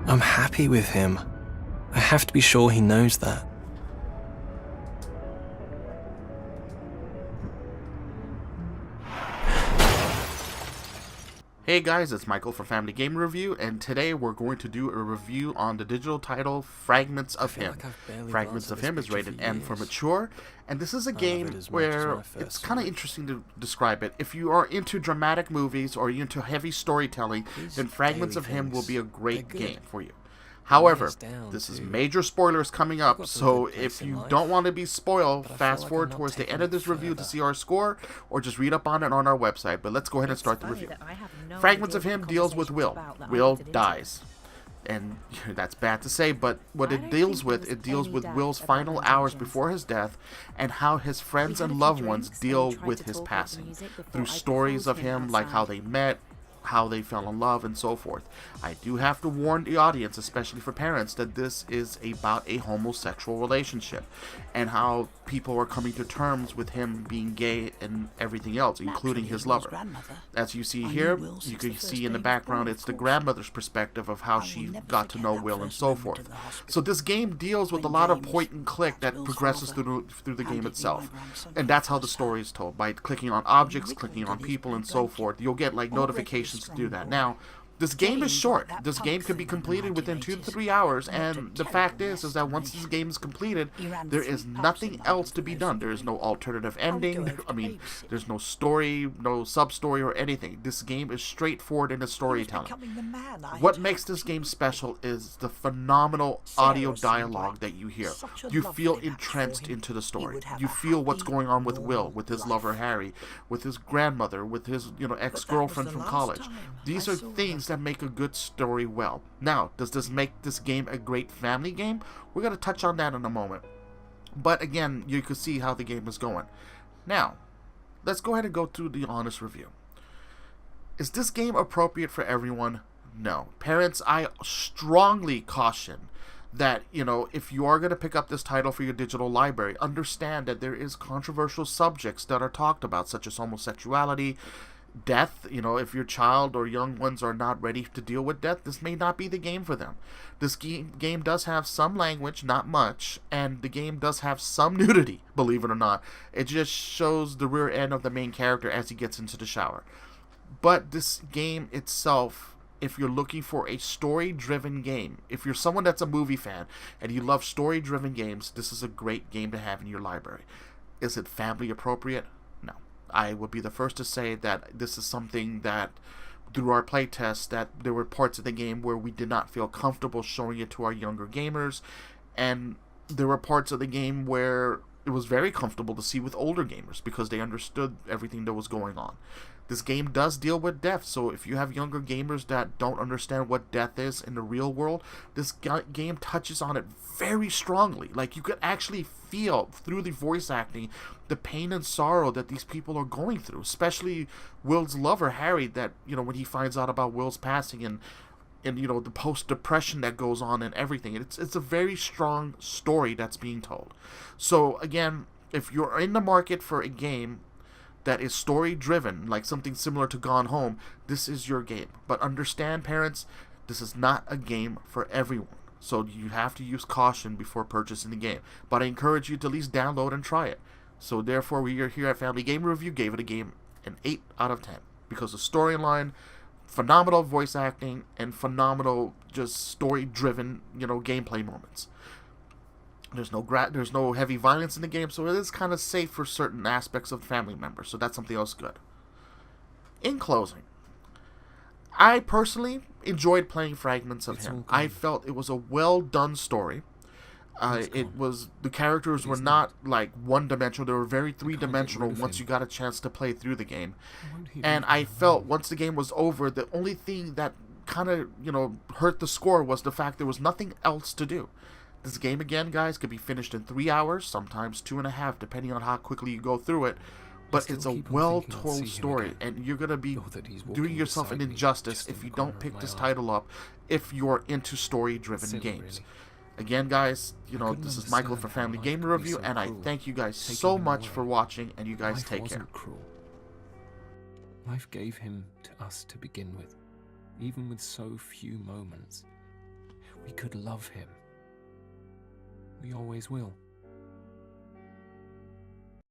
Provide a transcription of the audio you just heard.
I'm happy with him. I have to be sure he knows that. Hey guys, it's Michael from Family Game Review, and today we're going to do a review on the digital title Fragments of Him. Fragments of Him is rated M for mature, and this is a game where it's kind of interesting to describe it. If you are into dramatic movies or you're into heavy storytelling, then Fragments of Him will be a great game for you. However, this is major spoilers coming up, so if you don't want to be spoiled, fast forward towards the end of this review to see our score, or just read up on it on our website. But let's go ahead and start the review. Fragments of Him deals with Will. Will dies. And that's bad to say, but what it deals with Will's final hours before his death and how his friends and loved ones deal with his passing. Through stories of him, like how they met, how they fell in love, and so forth. I do have to warn the audience, especially for parents, that this is about a homosexual relationship and how people are coming to terms with him being gay and everything else, including his lover. As you see here, you can see in the background it's the grandmother's perspective of how she got to know Will and so forth. So this game deals with a lot of point and click that progresses through the game itself, and that's how the story is told, by clicking on objects, clicking on people, and so forth. You'll get like notifications to do that. Now, this game is short. This game can be completed within 2 to 3 hours, and the fact is that once this game is completed, there is nothing else to be done. There is no alternative ending. I mean, there's no story, no sub-story or anything. This game is straightforward in its storytelling. What makes this game special is the phenomenal audio dialogue that you hear. You feel entrenched into the story. You feel what's going on with Will, with his lover Harry, with his grandmother, with his ex-girlfriend from college. These are things that make a good story well. Now, does this make this game a great family game? We're going to touch on that in a moment. But again, you can see how the game is going. Now, let's go ahead and go through the honest review. Is this game appropriate for everyone? No. Parents, I strongly caution that, if you are going to pick up this title for your digital library, understand that there is controversial subjects that are talked about, such as homosexuality, death. If your child or young ones are not ready to deal with death, this may not be the game for them. This game does have some language, not much, and the game does have some nudity, believe it or not. It just shows the rear end of the main character as he gets into the shower. But this game itself, if you're looking for a story-driven game, if you're someone that's a movie fan and you love story-driven games, this is a great game to have in your library. Is it family appropriate? I would be the first to say that this is something that, through our playtest, that there were parts of the game where we did not feel comfortable showing it to our younger gamers, and there were parts of the game where it was very comfortable to see with older gamers because they understood everything that was going on. This game does deal with death, so if you have younger gamers that don't understand what death is in the real world, this game touches on it very strongly. Like, you could actually feel through the voice acting the pain and sorrow that these people are going through, especially Will's lover Harry, that when he finds out about Will's passing and the post-depression that goes on and everything. It's a very strong story that's being told. So again, if you're in the market for a game that is story-driven, like something similar to Gone Home, this is your game. But understand, parents, this is not a game for everyone. So you have to use caution before purchasing the game. But I encourage you to at least download and try it. So therefore, we are here at Family Game Review gave it a game an 8 out of 10. Because the storyline, phenomenal voice acting, and phenomenal just story-driven, gameplay moments. There's no heavy violence in the game, so it is kind of safe for certain aspects of family members. So that's something else good. In closing, I personally enjoyed playing Fragments of Him. I felt it was a well-done story. The characters were not like one-dimensional. They were very three-dimensional once you got a chance to play through the game. And I felt once the game was over, the only thing that kind of, hurt the score was the fact there was nothing else to do. This game, again, guys, could be finished in 3 hours, sometimes 2.5, depending on how quickly you go through it. But it's a well-told story, and you're going to be doing yourself an injustice if you don't pick this title up if you're into story-driven games. Again, guys, this is Michael for Family Game Review, and I thank you guys so much for watching, and you guys take care. Life gave him to us to begin with, even with so few moments. we could love him. We always will.